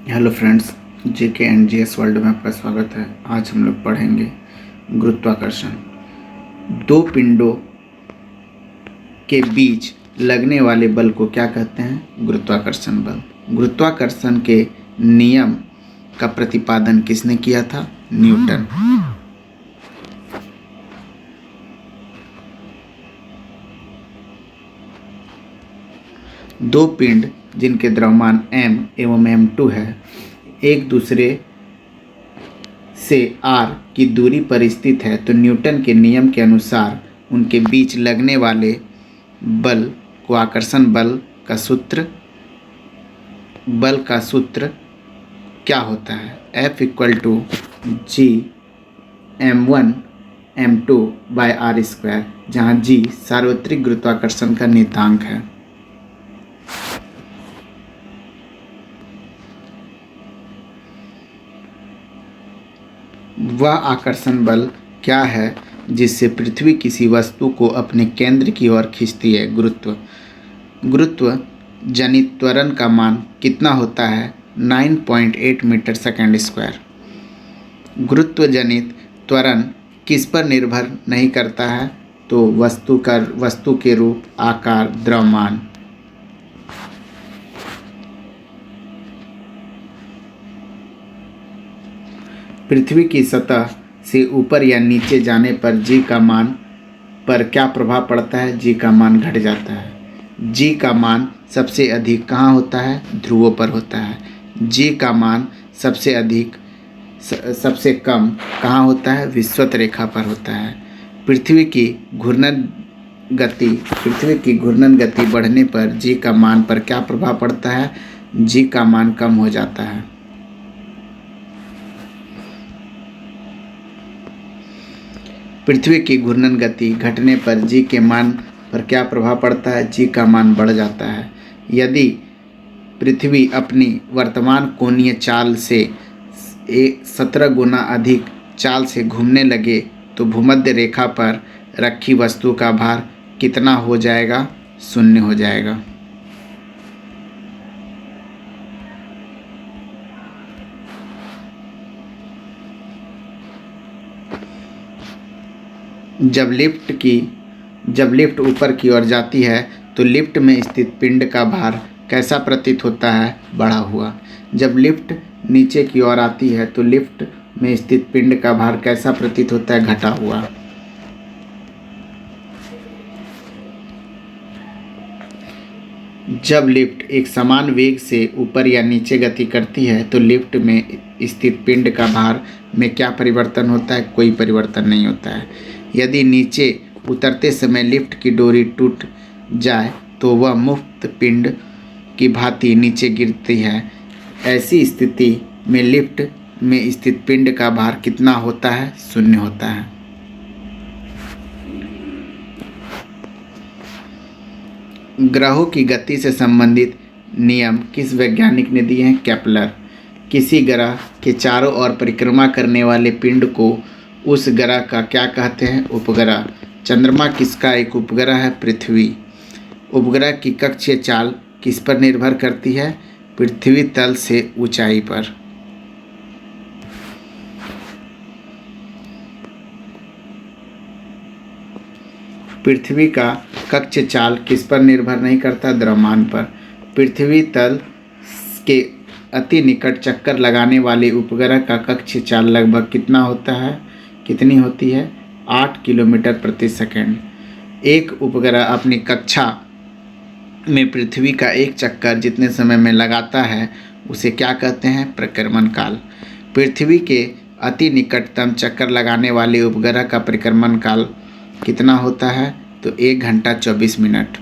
Hello friends, JK and GS world में आपका स्वागत है। आज हम लोग पढ़ेंगे गुरुत्वाकर्षण। दो पिंडों के बीच लगने वाले बल को क्या कहते हैं? गुरुत्वाकर्षण बल। गुरुत्वाकर्षण के नियम का प्रतिपादन किसने किया था? न्यूटन। दो पिंड जिनके द्रव्यमान m एवं m2 है, एक दूसरे से r की दूरी पर स्थित है, तो न्यूटन के नियम के अनुसार उनके बीच लगने वाले बल को आकर्षण बल का सूत्र क्या होता है? F = G m1m2/r², जहाँ G सार्वत्रिक गुरुत्वाकर्षण का नियतांक है। वह आकर्षण बल क्या है जिससे पृथ्वी किसी वस्तु को अपने केंद्र की ओर खींचती है? गुरुत्व जनित त्वरण का मान कितना होता है? 9.8 मीटर सेकंड स्क्वायर। गुरुत्व जनित त्वरण किस पर निर्भर नहीं करता है? तो वस्तु के रूप, आकार, द्रव्यमान। पृथ्वी की सतह से ऊपर या नीचे जाने पर जी का मान पर क्या प्रभाव पड़ता है? जी का मान घट जाता है। जी का मान सबसे अधिक कहाँ होता है? ध्रुवों पर होता है। जी का मान सबसे कम कहाँ होता है? विषुवत रेखा पर होता है। पृथ्वी की घूर्णन गति बढ़ने पर जी का मान पर क्या प्रभाव पड़ता है? जी का मान कम हो जाता है। पृथ्वी की घूर्णन गति घटने पर जी के मान पर क्या प्रभाव पड़ता है? जी का मान बढ़ जाता है। यदि पृथ्वी अपनी वर्तमान कोणीय चाल से 17 गुना अधिक चाल से घूमने लगे तो भूमध्य रेखा पर रखी वस्तु का भार कितना हो जाएगा? 0 हो जाएगा। जब लिफ्ट ऊपर की ओर जाती है तो लिफ्ट में स्थित पिंड का भार कैसा प्रतीत होता है? बढ़ा हुआ। जब लिफ्ट नीचे की ओर आती है तो लिफ्ट में स्थित पिंड का भार कैसा प्रतीत होता है? घटा हुआ। जब लिफ्ट एक समान वेग से ऊपर या नीचे गति करती है तो लिफ्ट में स्थित पिंड का भार में क्या परिवर्तन होता है? कोई परिवर्तन नहीं होता है। यदि नीचे उतरते समय लिफ्ट की डोरी टूट जाए तो वह मुक्त पिंड की भांति नीचे गिरती है। ऐसी स्थिति में लिफ्ट में स्थित पिंड का भार कितना होता है? 0 होता है। ग्रहों की गति से संबंधित नियम किस वैज्ञानिक ने दिए हैं? केपलर। किसी ग्रह के चारों ओर परिक्रमा करने वाले पिंड को उस ग्रह का क्या कहते हैं? उपग्रह। चंद्रमा किसका एक उपग्रह है? पृथ्वी। उपग्रह की कक्षीय चाल किस पर निर्भर करती है? पृथ्वी तल से ऊंचाई पर। पृथ्वी का कक्षीय चाल किस पर निर्भर नहीं करता? द्रव्यमान पर। पृथ्वी तल के अति निकट चक्कर लगाने वाले उपग्रह का कक्षीय चाल लगभग कितनी होती है? 8 किलोमीटर प्रति सेकंड। एक उपग्रह अपनी कक्षा में पृथ्वी का एक चक्कर जितने समय में लगाता है उसे क्या कहते हैं? परिक्रमण काल। पृथ्वी के अति निकटतम चक्कर लगाने वाले उपग्रह का परिक्रमण काल कितना होता है? तो 1 घंटा 24 मिनट।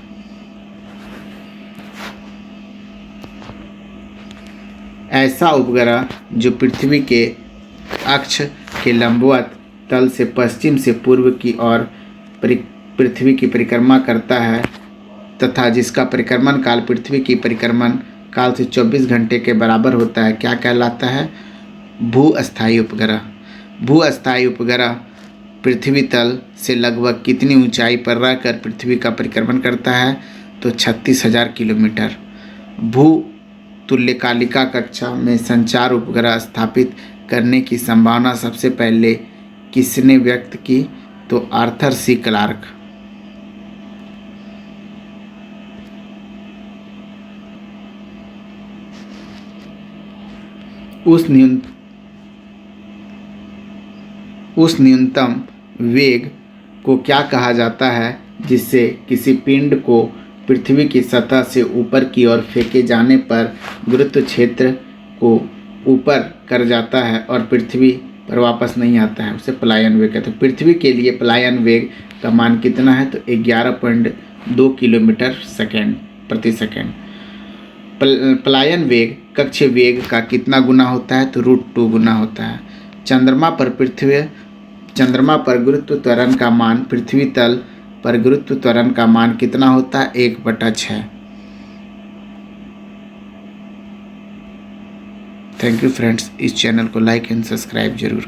ऐसा उपग्रह जो पृथ्वी के अक्ष के लंबवत तल से पश्चिम से पूर्व की ओर पृथ्वी की परिक्रमा करता है तथा जिसका परिक्रमण काल पृथ्वी की परिक्रमण काल से 24 घंटे के बराबर होता है, क्या कहलाता है? भूअस्थायी उपग्रह। भूअस्थायी उपग्रह पृथ्वी तल से लगभग कितनी ऊंचाई पर रहकर पृथ्वी का परिक्रमण करता है? तो 36,000 किलोमीटर। भू तुल्यकालिका कक्षा में संचार उपग्रह स्थापित करने की संभावना सबसे पहले किसने व्यक्त की? तो आर्थर सी क्लार्क। उस न्यूनतम वेग को क्या कहा जाता है जिससे किसी पिंड को पृथ्वी की सतह से ऊपर की ओर फेंके जाने पर गुरुत्व क्षेत्र को ऊपर कर जाता है और पृथ्वी पर वापस नहीं आता है? उसे पलायन वेग कहते हैं। पृथ्वी के लिए पलायन वेग का मान कितना है? तो 11.2 किलोमीटर प्रति सेकेंड। पलायन वेग कक्ष वेग का कितना गुना होता है? तो √2 गुना होता है। चंद्रमा पर गुरुत्व त्वरण का मान पृथ्वी तल पर गुरुत्व त्वरण का मान कितना होता है? 1/6। Thank you friends. इस चैनल को लाइक एंड सब्सक्राइब जरूर करें।